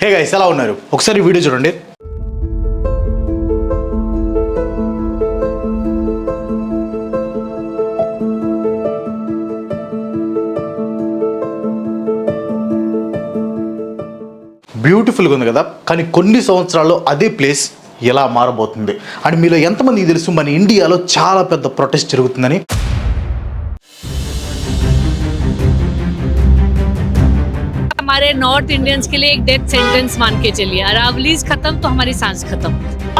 Hey guys, ఎలా ఉన్నారు? ఒకసారి వీడియో చూడండి. బ్యూటిఫుల్గా ఉంది కదా, కానీ కొన్ని సంవత్సరాల్లో అదే ప్లేస్ ఎలా మారబోతుంది అండ్ మీలో ఎంతమందికి తెలుసు మన ఇండియాలో చాలా పెద్ద ప్రొటెస్ట్ జరుగుతుందని? हमारे नॉर्थ इंडियंस के लिए एक डेथ सेंटेंस मान के चलिए, अरावलीज खत्म तो हमारी सांस खत्म।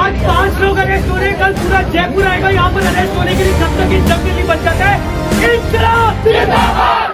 आज 5 लोग अरेस्ट हो रहे हैं, कल पूरा जयपुर आएगा यहाँ पर अरेस्ट होने के लिए, जब तक ये जंग नहीं बच जाता है। इंकलाब जिंदाबाद।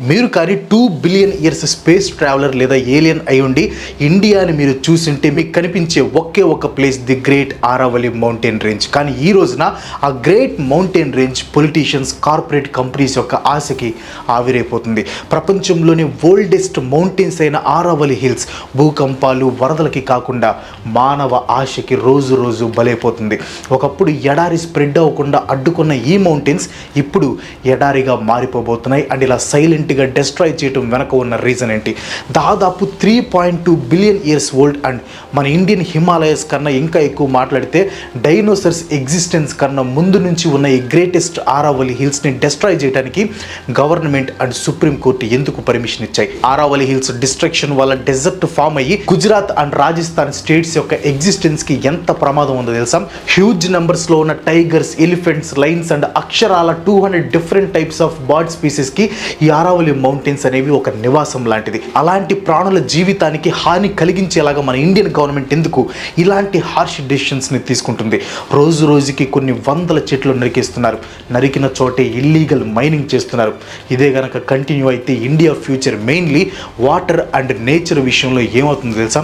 మీరు కానీ 2 బిలియన్ ఇయర్స్ స్పేస్ ట్రావెలర్ లేదా ఏలియన్ అయి ఉండి ఇండియాని మీరు చూసింటే మీకు కనిపించే ఒకే ఒక place the great Aravalli mountain range. కానీ ఈ రోజున ఆ great mountain range politicians, corporate companies యొక్క ఆశకి ఆవిరైపోతుంది. ప్రపంచంలోని ఓల్డెస్ట్ మౌంటైన్స్ అయిన ఆరావళి హిల్స్ భూకంపాలు, వరదలకి కాకుండా మానవ ఆశకి రోజు రోజు బలైపోతుంది. ఒకప్పుడు ఎడారి స్ప్రెడ్ అవ్వకుండా అడ్డుకున్న ఈ మౌంటైన్స్ ఇప్పుడు ఎడారిగా మారిపోబోతున్నాయి. అండ్ ఇలా సైలెంట్గా డిస్ట్రాయ్ చేయడం వెనక ఉన్న రీజన్ ఏంటి? దాదాపు 3.2 బిలియన్ ఇయర్స్ ఓల్డ్ అండ్ మన ఇండియన్ హిమాలయస్ కన్నా ఇంకా ఎక్కువ మాట్లాడితే డైనోసర్స్ ఎగ్జిస్టెన్స్ కన్నా ముందు నుంచి ఉన్న ఈ గ్రేటెస్ట్ ఆరావళి హిల్స్ని డిస్ట్రాయ్ చేయడానికి గవర్నమెంట్ అండ్ సుప్రీం కోర్టు ఎందుకు పర్మిషన్ ఇచ్చాయి? ఆరావళి హిల్స్ డిస్ట్రక్షన్ వల్ల డెజర్ట్ ఫామ్ అయ్యి గుజరాత్ అండ్ రాజస్థాన్ స్టేట్స్ యొక్క ఎగ్జిస్టెన్స్కి ఎంత ప్రమాదం ఉందో తెలుసా? హ్యూజ్ నెంబర్స్లో ఉన్న టైగర్స్, ఎలిఫెంట్స్, లైన్స్ అండ్ అక్షరాల 200 డిఫరెంట్ టైప్స్ ఆఫ్ బర్డ్ స్పీసెస్కి ఈ ఆరావళి మౌంటైన్స్ అనేవి ఒక నివాసం లాంటిది. అలాంటి ప్రాణుల జీవితానికి హాని కలిగించేలాగా మన ఇండియన్ గవర్నమెంట్ ఎందుకు ఇలాంటి హార్ష్ డెసిషన్స్ని తీసుకుంటుంది? రోజు రోజుకి కొన్ని వందల చెట్లు నరికేస్తున్నారు. నరికిన చోటే ఇల్లీగల్ మైనింగ్ చేస్తున్నారు. ఇదే కనుక కంటిన్యూ అయితే India future mainly water and nature విషయంలో ఏమవుతుందో తెలుసా?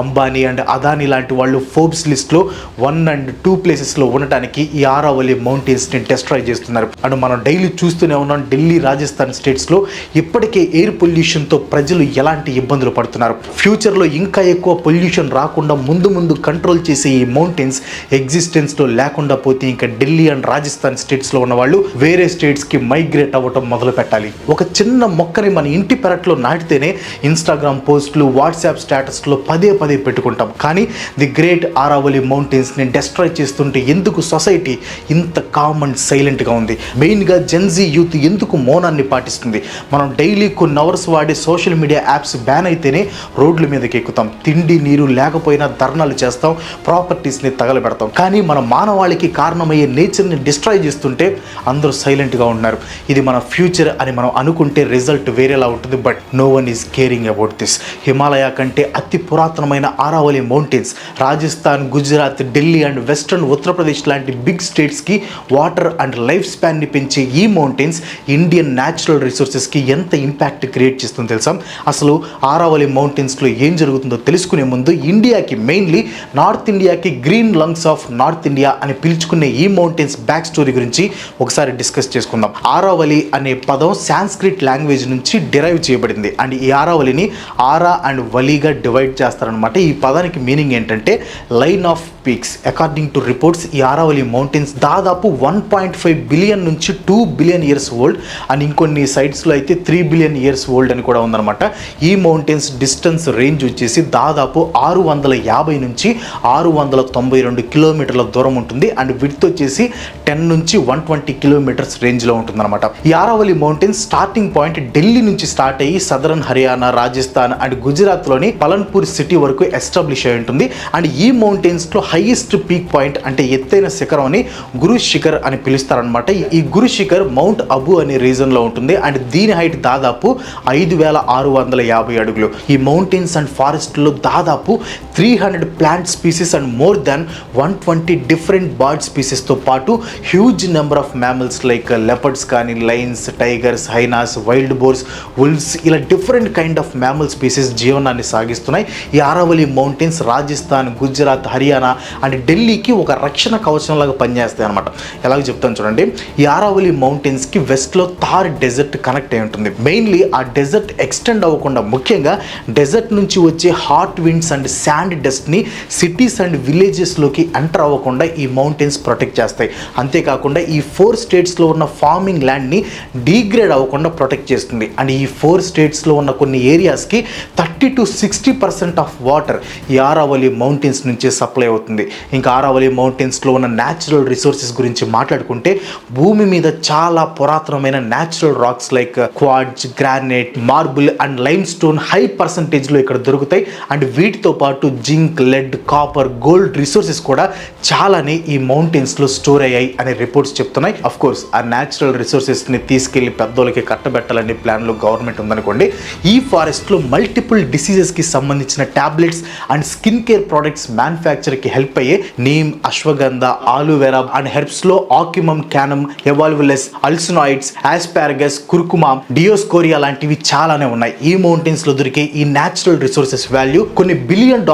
అంబానీ అండ్ అదానీ లాంటి వాళ్ళు ఫోర్బ్స్ లిస్ట్లో 1 and 2 ప్లేసెస్లో ఉండటానికి ఈ ఆరావళి మౌంటైన్స్ని డిస్ట్రాయ్ చేస్తున్నారు. అండ్ మనం డైలీ చూస్తూనే ఉన్నాం, ఢిల్లీ, రాజస్థాన్ స్టేట్స్లో ఇప్పటికే ఎయిర్ పొల్యూషన్తో ప్రజలు ఎలాంటి ఇబ్బందులు పడుతున్నారు. ఫ్యూచర్లో ఇంకా ఎక్కువ పొల్యూషన్ రాకుండా ముందు ముందు కంట్రోల్ చేసే ఈ మౌంటైన్స్ ఎగ్జిస్టెన్స్లో లేకుండా పోతే ఇంకా ఢిల్లీ అండ్ రాజస్థాన్ స్టేట్స్లో ఉన్న వాళ్ళు వేరే స్టేట్స్కి మైగ్రేట్ అవ్వటం మొదలు పెట్టాలి. ఒక చిన్న మొక్కని మన ఇంటి పెరట్లో నాటితేనే ఇన్స్టాగ్రామ్ పోస్టులు, వాట్సాప్ స్టేటస్లో పదే పెట్టుకుంటాం. కానీ ది గ్రేట్ ఆరావళి మౌంటైన్స్ని డిస్ట్రాయ్ చేస్తుంటే ఎందుకు సొసైటీ ఇంత కామ్ అండ్ సైలెంట్గా ఉంది? మెయిన్గా జెన్జీ యూత్ ఎందుకు మౌనాన్ని పాటిస్తుంది? మనం డైలీ కొన్ని అవర్స్ వాడే సోషల్ మీడియా యాప్స్ బ్యాన్ అయితేనే రోడ్ల మీదకి ఎక్కుతాం. తిండి నీరు లేకపోయినా ధర్నాలు చేస్తాం, ప్రాపర్టీస్ని తగలబెడతాం. కానీ మన మానవాళికి కారణమయ్యే నేచర్ని డిస్ట్రాయ్ చేస్తుంటే అందరూ సైలెంట్గా ఉన్నారు. ఇది మన ఫ్యూచర్ అని మనం అనుకుంటే రిజల్ట్ వేరేలా ఉంటుంది. But no one is caring about this. Himalaya కంటే అతి పురాతనమైన Aravalli mountains Rajasthan, Gujarat, Delhi and western Uttar Pradesh లాంటి బిగ్ స్టేట్స్కి వాటర్ అండ్ లైఫ్ స్పాన్ని పెంచే ఈ మౌంటైన్స్ ఇండియన్ న్యాచురల్ రిసోర్సెస్కి ఎంత ఇంపాక్ట్ క్రియేట్ చేస్తుందో తెలుసా? అసలు ఆరావళి మౌంటైన్స్లో ఏం జరుగుతుందో తెలుసుకునే ముందు ఇండియాకి, మెయిన్లీ నార్త్ ఇండియాకి green lungs of north India అని పిలుచుకునే ఈ మౌంటైన్స్ బ్యాక్ స్టోరీ గురించి ఒకసారి డిస్కస్ చేసుకుందాం. ఆరావళి అనే పదం సాంస్క్రిట్ లాంగ్వేజ్ నుంచి డిరైవ్ చేయబడింది. అండ్ ఈ ఆరావళిని ఆరా అండ్ వలీగా డివైడ్ చేస్తారనమాట. ఈ పదానికి మీనింగ్ ఏంటంటే line of peaks. According to reports ఈ ఆరావళి మౌంటైన్స్ దాదాపు 1.5 బిలియన్ నుంచి 2 బిలియన్ ఇయర్స్ ఓల్డ్ అండ్ ఇంకొన్ని సైట్స్లో అయితే 3 బిలియన్ ఇయర్స్ ఓల్డ్ అని కూడా ఉందన్నమాట. ఈ మౌంటైన్స్ డిస్టెన్స్ రేంజ్ వచ్చేసి దాదాపు 650 నుంచి 692 కిలోమీటర్ల దూరం ఉంటుంది. అండ్ విడ్త్ వచ్చేసి 10 నుంచి 120 కిలోమీటర్స్ రేంజ్లో ఉంటుందన్నమాట. ఈ Aravalli mountains starting point Delhi నుంచి స్టార్ట్ అయ్యి సదరన్ హర్యానా, రాజస్థాన్ అండ్ గుజరాత్లోని పలన్పూర్ సిటీ వరకు ఎస్టాబ్లిష్ అయి ఉంటుంది. అండ్ ఈ మౌంటైన్స్లో హైయెస్ట్ పీక్ పాయింట్ అంటే ఎత్తైన శిఖరం అని గురు శిఖర్ అని పిలుస్తారనమాట. ఈ గురు శిఖర్ మౌంట్ అబు అనే రీజన్లో ఉంటుంది. అండ్ దీని హైట్ దాదాపు 5650 అడుగులు. ఈ మౌంటైన్స్ అండ్ ఫారెస్ట్లో దాదాపు 300 plant species and more than 120 different bird స్పీసెస్తో పాటు huge number of mammals like leopards కానీ, lions, tigers, hyenas, wild boars, wolves ఇలా different kind of mammal species జీవనాన్ని సాగిస్తున్నాయి. ఈ ఆరావళి మౌంటైన్స్ రాజస్థాన్, గుజరాత్, హర్యానా అండ్ ఢిల్లీకి ఒక రక్షణ కవచంలాగా పనిచేస్తాయి అనమాట. ఎలాగో చెప్తాను చూడండి. ఈ ఆరావళి మౌంటైన్స్కి వెస్ట్లో థార్ డెజర్ట్ కనెక్ట్ అయి ఉంటుంది. మెయిన్లీ ఆ డెజర్ట్ ఎక్స్టెండ్ అవ్వకుండా, ముఖ్యంగా డెజర్ట్ నుంచి వచ్చే హాట్ విండ్స్ అండ్ శాండ్ డస్ట్ని సిటీస్ అండ్ విలేజెస్లోకి ఎంటర్ అవ్వకుండా ఈ మౌంటైన్స్ ప్రొటెక్ట్ చేస్తాయి. అంతేకాకుండా ఈ 4 స్టేట్స్లో ఉన్న ఫార్మింగ్ ల్యాండ్ని డీగ్రేడ్ అవ్వకుండా ప్రొటెక్ట్ చేస్తుంది. అండ్ ఈ 4 స్టేట్స్లో ఉన్న కొన్ని ఏరియాస్కి 30 to 60% ఆఫ్ వాటర్ ఈ ఆరావళి మౌంటైన్స్ నుంచే సప్లై అవుతుంది. ఇంకా ఆరావళి మౌంటైన్స్లో ఉన్న న్యాచురల్ రిసోర్సెస్ గురించి మాట్లాడుకుంటే భూమి మీద చాలా పురాతనమైన natural rocks like quartz, granite, marble and limestone high పర్సంటేజ్లో ఇక్కడ దొరుకుతాయి. అండ్ వీటితో పాటు zinc, lead, copper, gold resources కూడా చాలానే ఈ మౌంటైన్స్లో స్టోర్ అయ్యాయి అనే రిపోర్ట్స్ చెప్తున్నాయి. అఫ్ కోర్స్ ఆ న్యాచురల్ రిసోర్సెస్ని తీసుకెళ్లి పెద్దోళ్ళకి కట్టబెట్టాలనే ప్లాన్లో గవర్నమెంట్ ఉందనుకోండి, ఈ ఫారెస్ట్లో మల్టిపుల్ డిసీజెస్కి సంబంధించిన tablets and skin care products మ్యానుఫ్యాక్చర్కి హెల్ప్ అయ్యే నీమ్, అశ్వగంధ, ఆలువెరా అండ్ హెర్బ్స్లో ఆక్యుమమ్, క్యానమ్, ఎవాల్వులెస్, అల్సినాయిడ్స్, ఆస్పారగస్, కుర్కుమామ్, డియోస్కోరియా లాంటివి చాలానే ఉన్నాయి. ఈ మౌంటైన్స్లో దొరికే ఈ న్యాచురల్ రిసోర్సెస్ వాల్యూ కొన్ని $బిలియన్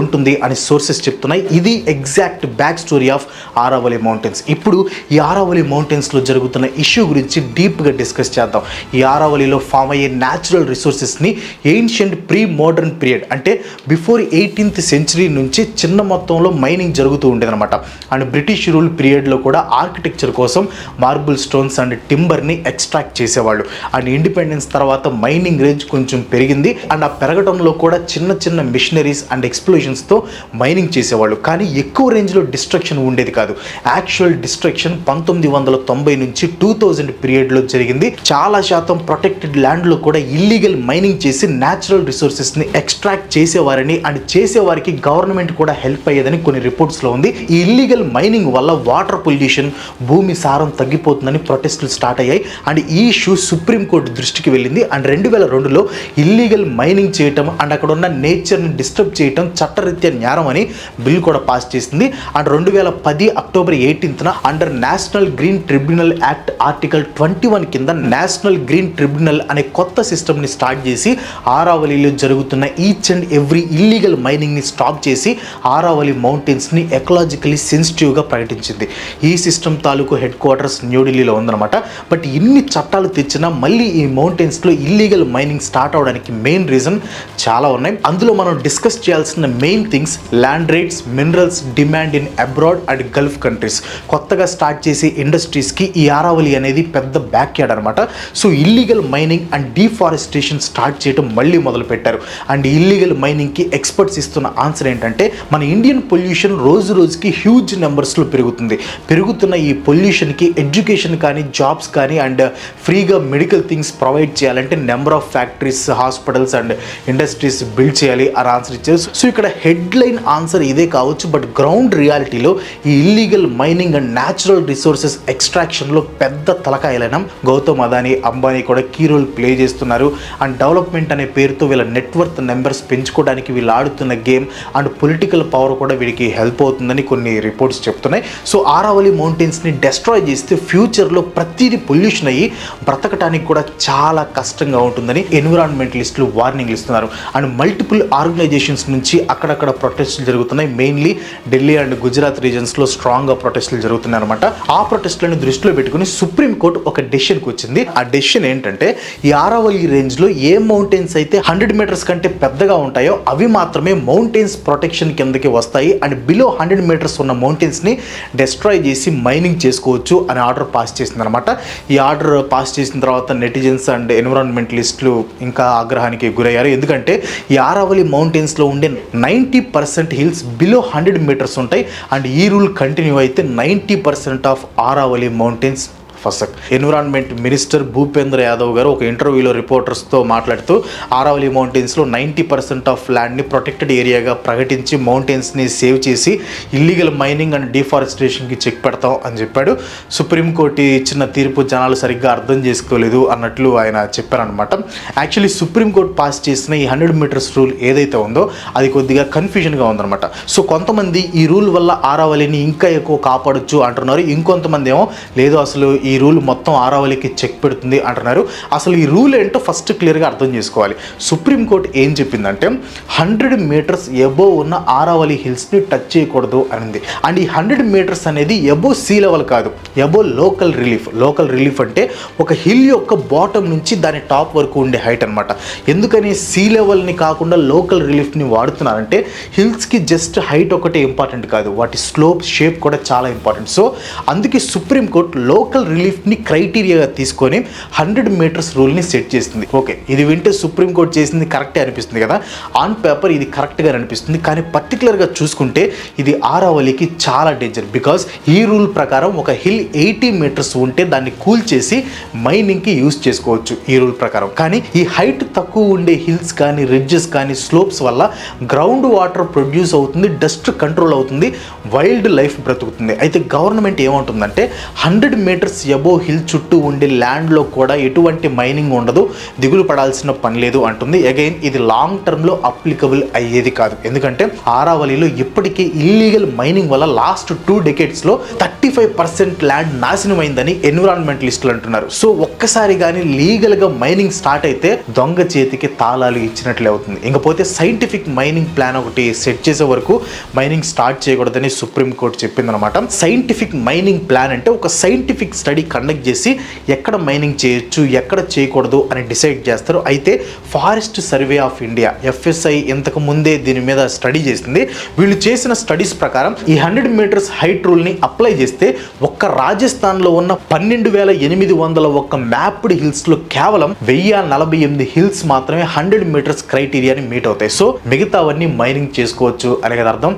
ఉంటుంది అని సోర్సెస్ చెప్తున్నాయి. ఇది exact back story of Aravalli mountains. ఇప్పుడు ఈ ఆరావళి మౌంటైన్స్లో జరుగుతున్న ఇష్యూ గురించి డీప్గా డిస్కస్ చేద్దాం. ఈ ఆరావళిలో ఫామ్ అయ్యే న్యాచురల్ రిసోర్సెస్ని ఏన్షియంట్ ప్రీ మోడర్న్ పీరియడ్ అంటే బిఫోర్ 18th century నుంచి చిన్న మొత్తంలో మైనింగ్ జరుగుతూ ఉండేదన్నమాట. అండ్ బ్రిటిష్ రూల్ పీరియడ్లో కూడా ఆర్కిటెక్చర్ కోసం మార్బుల్ స్టోన్స్ అండ్ టింబర్ని ఎక్స్ట్రాక్ట్ చేసేవాళ్ళు. అండ్ ఇండిపెండెన్స్ తర్వాత మైనింగ్ రేంజ్ కొంచెం పెరిగింది. అండ్ ఆ పెరగడంలో కూడా చిన్న చిన్న మిషనరీస్ అండ్ ఎక్స్ప్లోజన్స్తో మైనింగ్ చేసేవాళ్ళు. కానీ ఎక్కువ రేంజ్లో డిస్ట్రక్షన్ ఉండేది కాదు. యాక్చువల్ డిస్ట్రక్షన్ 1990 నుంచి 2000 పీరియడ్లో జరిగింది. చాలా శాతం ప్రొటెక్టెడ్ ల్యాండ్లో కూడా ఇల్లీగల్ మైనింగ్ చేసి న్యాచురల్ రిసోర్సెస్ని ఎక్స్ట్రాక్ట్ చేసేవారని అండ్ చేసేవారికి గవర్నమెంట్ కూడా హెల్ప్ అయ్యేదని కొన్ని రిపోర్ట్స్లో ఉంది. ఈ ఇల్లీగల్ మైనింగ్ వల్ల వాటర్ పొల్యూషన్, భూమి సారం తగ్గిపోతుందని ప్రొటెస్టులు స్టార్ట్ అయ్యాయి. అండ్ ఈ ఇష్యూ సుప్రీంకోర్టు దృష్టికి వెళ్ళింది. అండ్ 2002లో ఇల్లీగల్ మైనింగ్ చేయటం అండ్ అక్కడ ఉన్న నేచర్ని డిస్టర్బ్ చేయటం చట్టరీత్యా నేరం అని బిల్ కూడా పాస్ చేసింది. అండ్ 2010 అక్టోబర్ 18న under national green tribunal act article 21 కింద నేషనల్ గ్రీన్ ట్రిబ్యునల్ అనే కొత్త సిస్టమ్ని స్టార్ట్ చేసి ఆరావళిలో జరుగుతున్న ఈచ్ అండ్ ఎవ్రీ ఇల్లీగల్ మైనింగ్ని స్టాప్ చేసి ఆరావళి మౌంటైన్స్ని ఎకలాజికలీ సెన్సిటివ్గా ప్రకటించింది. ఈ సిస్టమ్ తాలూకు హెడ్ క్వార్టర్స్ న్యూఢిల్లీలో ఉందన్నమాట. బట్ ఇన్ని చట్టాలు తెచ్చినా మళ్ళీ ఈ మౌంటైన్స్లో ఇల్లీగల్ మైనింగ్ స్టార్ట్ అవడానికి మెయిన్ రీజన్ చాలా ఉన్నాయి. అందులో మనం డిస్కస్ చేయాల్సిన main things land rates, minerals demand in abroad and Gulf countries. కొత్తగా స్టార్ట్ చేసే ఇండస్ట్రీస్కి ఈ ఆరావళి అనేది పెద్ద బ్యాక్ యార్డ్ అనమాట. So illegal mining and deforestation start చేయడం మళ్ళీ మొదలు పెట్టారు. అండ్ ఇల్లీగల్ మైనింగ్కి ఎక్స్పర్ట్స్ ఇస్తున్న ఆన్సర్ ఏంటంటే మన ఇండియన్ పొల్యూషన్ రోజు రోజుకి హ్యూజ్ నెంబర్స్లో పెరుగుతుంది. పెరుగుతున్న ఈ పొల్యూషన్కి ఎడ్యుకేషన్ కానీ, జాబ్స్ కానీ అండ్ ఫ్రీగా మెడికల్ థింగ్స్ ప్రొవైడ్ చేయాలంటే number of factories, hospitals and industries build చేయాలి అని ఆన్సర్ ఇచ్చారు. సో ఇక్కడ హెడ్లైన్ ఆన్సర్ ఇదే కావచ్చు. బట్ గ్రౌండ్ రియాలిటీలో ఈ illegal mining and natural resources ఎక్స్ట్రాక్షన్లో పెద్ద తలకాయలైన గౌతమ్ అదానీ, అంబానీ కూడా కీ రోల్ ప్లే చేస్తున్నారు. అండ్ డెవలప్మెంట్ అనే పేరుతో వీళ్ళ నెట్వర్త్ నెంబర్స్ పెంచుకోవడానికి వీళ్ళు ఆడుతున్న గేమ్ అండ్ పొలిటికల్ పవర్ కూడా వీడికి హెల్ప్ అవుతుందని కొన్ని రిపోర్ట్స్ చెప్తున్నాయి. సో ఆరావళి మౌంటైన్స్ని డెస్ట్రాయ్ చేస్తే ఫ్యూచర్లో ప్రతిదీ పొల్యూషన్ అయ్యి బ్రతకడానికి కూడా చాలా కష్టంగా ఉంటుందని ఎన్విరాన్మెంటలిస్టులు వార్నింగ్లు ఇస్తున్నారు. అండ్ మల్టిపుల్ ఆర్గనైజేషన్స్ నుంచి అక్కడక్కడ ప్రొటెస్టులు జరుగుతున్నాయి. మెయిన్లీ ఢిల్లీ అండ్ గుజరాత్ రీజన్స్లో స్ట్రాంగ్గా ప్రొటెస్టులు జరుగుతున్నాయి అనమాట. ఆ ప్రొటెస్టులను దృష్టిలో పెట్టుకుని సుప్రీంకోర్టు ఒక డెసిషన్కి వచ్చింది. ఆ డెసిషన్ ఏంటంటే ఈ ఆరావళి రేంజ్లో ఏ మౌంటైన్స్ అయితే 100 మీటర్స్ కంటే పెద్దగా ఉంటాయో అవి మాత్రమే మౌంటైన్స్ ప్రొటెక్షన్ కిందకి వస్తాయి. అండ్ బిలో 100 మీటర్స్ ఉన్న మౌంటైన్స్ని డెస్ట్రాయ్ చేసి మైనింగ్ చేసుకోవచ్చు అని ఆర్డర్ పాస్ చేసింది అనమాట. ఈ ఆర్డర్ పాస్ చేసిన తర్వాత నెటిజన్స్ అండ్ ఎన్విరాన్మెంటలిస్టులు ఇంకా ఆగ్రహానికి గురయ్యారు. ఎందుకంటే ఈ ఆరావళి మౌంటైన్స్లో ఉండే 90% హిల్స్ బిలో 100 మీటర్స్ ఉంటాయి. అండ్ ఈ రూల్ కంటిన్యూ అయితే 90% of Aravalli mountains first. Environment minister Bhupendra Yadav garu ఒక ఇంటర్వ్యూలో రిపోర్టర్స్తో మాట్లాడుతూ ఆరావళి మౌంటైన్స్లో 90% ఆఫ్ ల్యాండ్ని ప్రొటెక్టెడ్ ఏరియాగా ప్రకటించి మౌంటైన్స్ని సేవ్ చేసి ఇల్లీగల్ మైనింగ్ అండ్ డిఫారెస్టేషన్కి చెక్ పెడతాం అని చెప్పాడు. సుప్రీంకోర్టు ఇచ్చిన తీర్పు జనాలు సరిగ్గా అర్థం చేసుకోలేదు అన్నట్లు ఆయన చెప్పారనమాట. యాక్చువల్లీ సుప్రీంకోర్టు పాస్ చేసిన ఈ 100 మీటర్స్ రూల్ ఏదైతే ఉందో అది కొద్దిగా కన్ఫ్యూజన్గా ఉందన్నమాట. సో కొంతమంది ఈ రూల్ వల్ల ఆరావళిని ఇంకా ఎక్కువ కాపాడొచ్చు అంటున్నారు. ఇంకొంతమంది ఏమో లేదు అసలు ఈ రూల్ మొత్తం ఆరావళికి చెక్ పెడుతుంది అంటున్నారు. అసలు ఈ రూల్ ఏంటో ఫస్ట్ క్లియర్గా అర్థం చేసుకోవాలి. సుప్రీంకోర్టు ఏం చెప్పిందంటే 100 మీటర్స్ ఎబోవ్ ఉన్న ఆరావళి హిల్స్ని టచ్ చేయకూడదు అనింది. అండ్ ఈ 100 మీటర్స్ అనేది ఎబోవ్ సీ లెవెల్ కాదు, above local relief. Local relief అంటే ఒక హిల్ యొక్క బాటమ్ నుంచి దాని టాప్ వరకు ఉండే హైట్ అనమాట. ఎందుకని సీ లెవెల్ని కాకుండా లోకల్ రిలీఫ్ని వాడుతున్నారంటే హిల్స్కి జస్ట్ హైట్ ఒకటే ఇంపార్టెంట్ కాదు, వాటి స్లోప్, షేప్ కూడా చాలా ఇంపార్టెంట్. సో అందుకే సుప్రీంకోర్టు లోకల్ రిలీఫ్ రిలీఫ్ని క్రైటీరియాగా తీసుకొని 100 మీటర్స్ రూల్ని సెట్ చేసింది. ఓకే, ఇది వింటే సుప్రీంకోర్టు చేసింది కరెక్టే అనిపిస్తుంది కదా, ఆన్ పేపర్ ఇది కరెక్ట్గా అనిపిస్తుంది. కానీ పర్టికులర్గా చూసుకుంటే ఇది ఆరావళికి చాలా డేంజర్. బికాస్ ఈ రూల్ ప్రకారం ఒక హిల్ 80 మీటర్స్ ఉంటే దాన్ని కూల్ చేసి మైనింగ్కి యూజ్ చేసుకోవచ్చు ఈ రూల్ ప్రకారం. కానీ ఈ హైట్ తక్కువ ఉండే హిల్స్ కానీ రిడ్జెస్ కానీ స్లోప్స్ వల్ల గ్రౌండ్ వాటర్ ప్రొడ్యూస్ అవుతుంది, డస్ట్ కంట్రోల్ అవుతుంది, వైల్డ్ లైఫ్ బ్రతుకుతుంది. అయితే గవర్నమెంట్ ఏమంటుందంటే 100 మీటర్స్ అబోవ్ హిల్ చుట్టూ ఉండే ల్యాండ్లో కూడా ఎటువంటి మైనింగ్ ఉండదు, దిగులు పడాల్సిన పని లేదు అంటుంది. అగైన్ ఇది లాంగ్ టర్మ్లో అప్లికబుల్ అయ్యేది కాదు. ఎందుకంటే ఆరావళిలో ఇప్పటికీ ఇల్లీగల్ మైనింగ్ వల్ల లాస్ట్ 2 డెకేడ్స్లో 35% ల్యాండ్ నాశనం అయిందని ఎన్విరాన్మెంటలిస్టులు అంటున్నారు. సో ఒక్కసారి కానీ లీగల్గా మైనింగ్ స్టార్ట్ అయితే దొంగ చేతికి తాళాలు ఇచ్చినట్లే అవుతుంది. ఇంకపోతే సైంటిఫిక్ మైనింగ్ ప్లాన్ ఒకటి సెట్ చేసే వరకు మైనింగ్ స్టార్ట్ చేయకూడదని సుప్రీంకోర్టు చెప్పిందనమాట. సైంటిఫిక్ మైనింగ్ ప్లాన్ అంటే ఒక సైంటిఫిక్ స్టడీ కండక్ట్ చేసి ఎక్కడ మైనింగ్ చేయొచ్చు ఎక్కడ చేయకూడదు అని డిసైడ్ చేస్తారు. అయితే forest survey of India FSI ఇంతకు ముందే దీని మీద స్టడీ చేసింది. వీళ్ళు చేసిన స్టడీస్ ప్రకారం ఈ 100 మీటర్స్ హైట్ రూల్ని అప్లై చేస్తే ఒక్క రాజస్థాన్లో ఉన్న 12,801 మ్యాప్డ్ హిల్స్లో కేవలం 1048 హిల్స్ మాత్రమే 100 మీటర్స్ క్రైటీరియాని మీట్ అవుతాయి. సో మిగతావన్నీ మైనింగ్ చేసుకోవచ్చు అనే కదా అర్థం.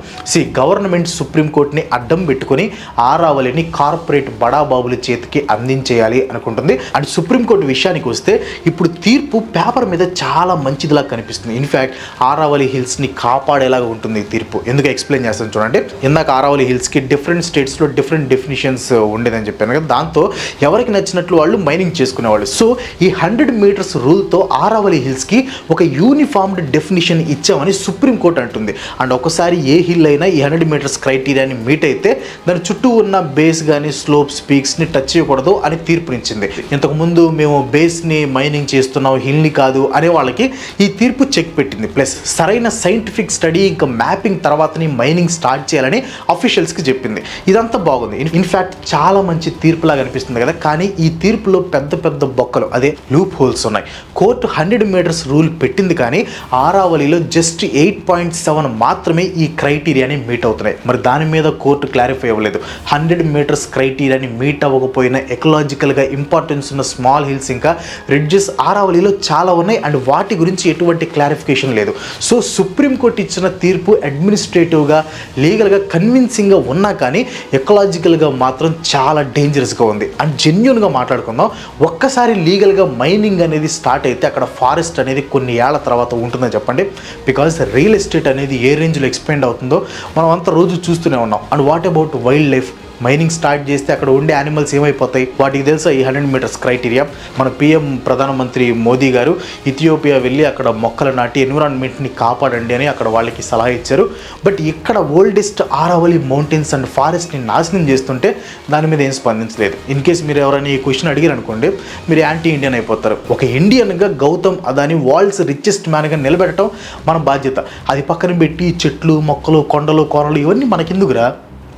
గవర్నమెంట్ సుప్రీంకోర్టుని అడ్డం పెట్టుకుని ఆరావళిని కార్పొరేట్ బడాబాబుల చేతికి అందించేయాలి అనుకుంటుంది. అండ్ సుప్రీంకోర్టు విషయానికి వస్తే ఇప్పుడు తీర్పు పేపర్ మీద చాలా మంచిదిలా కనిపిస్తుంది. ఇన్ఫ్యాక్ట్ ఆరావళి హిల్స్ని కాపాడేలాగా ఉంటుంది ఈ తీర్పు. ఎందుకు ఎక్స్ప్లెయిన్ చేస్తాను చూడండి. ఇందాక ఆరావళి హిల్స్కి డిఫరెంట్ స్టేట్స్లో డిఫరెంట్ డెఫినిషన్స్ ఉండేదని చెప్పాను కదా, దాంతో ఎవరికి నచ్చినట్లు వాళ్ళు మైనింగ్ చేసుకునేవాళ్ళు. సో ఈ 100 మీటర్స్ రూల్తో ఆరావళి హిల్స్కి ఒక యూనిఫామ్డ్ డెఫినిషన్ ఇచ్చామని సుప్రీంకోర్టు అంటుంది. అండ్ ఒకసారి ఏ హిల్ అయినా ఈ 100 మీటర్స్ క్రైటీరియాని మీట్ అయితే దాని చుట్టూ ఉన్న బేస్ కానీ స్లోప్స్ పీక్స్ని టచ్ చేయకూడదు అని తీర్పునిచ్చింది. ఇంతకుముందు మేము బేస్ని మైనింగ్ చేస్తున్నాం హిల్ని కాదు అనే వాళ్ళకి ఈ తీర్పు చెక్ పెట్టింది. ప్లస్ సరైన సైంటిఫిక్ స్టడీ ఇంకా మ్యాపింగ్ తర్వాతని మైనింగ్ స్టార్ట్ చేయాలని అఫీషియల్స్కి చెప్పింది. ఇదంతా బాగుంది. ఇన్ఫ్యాక్ట్ చాలా మంచి తీర్పులాగా అనిపిస్తుంది కదా. కానీ ఈ తీర్పులో పెద్ద పెద్ద బొక్కలు, అదే లూప్ హోల్స్ ఉన్నాయి. కోర్టు 100 మీటర్స్ రూల్ పెట్టింది కానీ ఆరావళిలో జస్ట్ 8.7 మాత్రమే ఈ క్రైటీరియాని మీట్ అవుతున్నాయి. మరి దాని మీద కోర్టు క్లారిఫై అవ్వలేదు. 100 మీటర్స్ క్రైటీరియాని మీట్ అవ్వకపోయినా ఎకలాజికల్గా ఇంపార్టెన్స్ ఉన్న స్మాల్ హిల్స్ ఇంకా రిడ్జెస్ ఆరావళిలో చాలా ఉన్నాయి అండ్ వాటి గురించి ఎటువంటి క్లారిఫికేషన్ లేదు. సో సుప్రీంకోర్టు ఇచ్చిన తీర్పు అడ్మినిస్ట్రేటివ్గా లీగల్గా కన్విన్సింగ్గా ఉన్నా కానీ ఎకలాజికల్గా మాత్రం చాలా డేంజరస్గా ఉంది. అండ్ జెన్యూన్గా మాట్లాడుకుందాం, ఒక్కసారి లీగల్గా మైనింగ్ అనేది స్టార్ట్ అయితే అక్కడ ఫారెస్ట్ అనేది కొన్ని ఏళ్ల తర్వాత ఉంటుందని చెప్పండి. బికాజ్ రియల్ ఎస్టేట్ అనేది ఏ రేంజ్లో ఎక్స్పెండ్ అవుతుందో మనం అంతా రోజు చూస్తూనే ఉన్నాం. And what about wild life? Mining start చేస్తే అక్కడ ఉండే యానిమల్స్ ఏమైపోతాయి? వాటికి తెలుసా ఈ 100 మీటర్స్ క్రైటీరియా? మన PM ప్రధానమంత్రి మోదీ గారు ఇథియోపియా వెళ్ళి అక్కడ మొక్కలు నాటి ఎన్విరాన్మెంట్ని కాపాడండి అని అక్కడ వాళ్ళకి సలహా ఇచ్చారు. బట్ ఇక్కడ ఓల్డెస్ట్ ఆరావళి మౌంటైన్స్ అండ్ ఫారెస్ట్ని నాశనం చేస్తుంటే దాని మీద ఏం స్పందించలేదు. ఇన్ కేస్ మీరు ఎవరైనా ఈ క్వశ్చన్ అడిగారు అనుకోండి, మీరు యాంటీ ఇండియన్ అయిపోతారు. ఒక ఇండియన్గా గౌతమ్ అదాని వరల్డ్స్ రిచెస్ట్ మ్యాన్గా నిలబెట్టడం మన బాధ్యత. అది పక్కన పెట్టి చెట్లు మొక్కలు కొండలు కోనలు ఇవన్నీ మనకెందుకురా?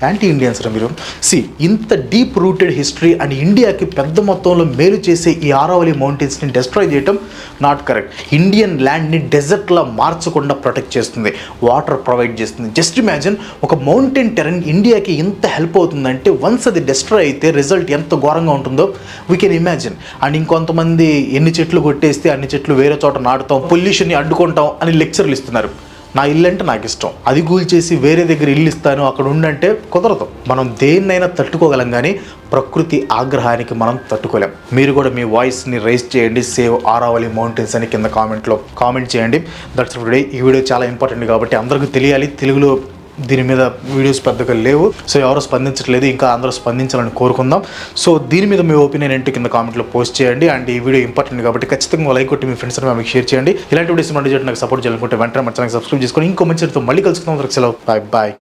యాంటీ ఇండియన్స్ రా మీరు. ఇంత డీప్ రూటెడ్ హిస్టరీ అండ్ ఇండియాకి పెద్ద మొత్తంలో మేలు చేసే ఈ ఆరావళి మౌంటైన్స్ని డిస్ట్రాయ్ చేయటం నాట్ కరెక్ట్. ఇండియన్ ల్యాండ్ని డెజర్ట్లా మార్చకుండా ప్రొటెక్ట్ చేస్తుంది, వాటర్ ప్రొవైడ్ చేస్తుంది. జస్ట్ ఇమాజిన్, ఒక మౌంటైన్ టెరెన్ ఇండియాకి ఇంత హెల్ప్ అవుతుందంటే వన్స్ అది డిస్ట్రాయ్ అయితే రిజల్ట్ ఎంత ఘోరంగా ఉంటుందో వీ కెన్ ఇమాజిన్. అండ్ ఇంకొంతమంది ఎన్ని చెట్లు కొట్టేస్తే అన్ని చెట్లు వేరే చోట నాటుతాం, పొల్యూషన్ని అడ్డుకుంటాం అని లెక్చర్లు ఇస్తున్నారు. నా ఇల్లు అంటే నాకు ఇష్టం, అది కూల్చేసి వేరే దగ్గర ఇల్లు ఇస్తాను అక్కడ ఉండంటే కుదరదు. మనం దేన్నైనా తట్టుకోగలం కానీ ప్రకృతి ఆగ్రహానికి మనం తట్టుకోలేం. మీరు కూడా మీ వాయిస్ని రైజ్ చేయండి, సేవ్ ఆరావళి మౌంటైన్స్ అని కింద కామెంట్లో కామెంట్ చేయండి. That's today. ఈ వీడియో చాలా ఇంపార్టెంట్ కాబట్టి అందరికీ తెలియాలి. తెలుగులో దీని మీద వీడియోస్ పెద్దగా లేవు, సో ఎవరు స్పందించట్లేదు, ఇంకా అందరూ స్పందించాలని కోరుకుందాం. సో దీని మీద మీ ఒపీనియన్ ఏంటో కింద కామెంట్లో పోస్ట్ చేయండి. అండ్ ఈ వీడియో ఇంపార్టెంట్ కాబట్టి ఖచ్చితంగా లైక్ కొట్టి మీ ఫ్రెండ్స్ మీకు షేర్ చేయండి. ఇలాంటి వీడియోస్ నాకు సపోర్ట్ చేయాలనుకుంటే వెంటనే మన ఛానల్ సబ్స్క్రైబ్ చేసుకొని ఇంకో మంచి మళ్ళీ కలుసుకుందాం. సెలవు, బాయ్ బాయ్.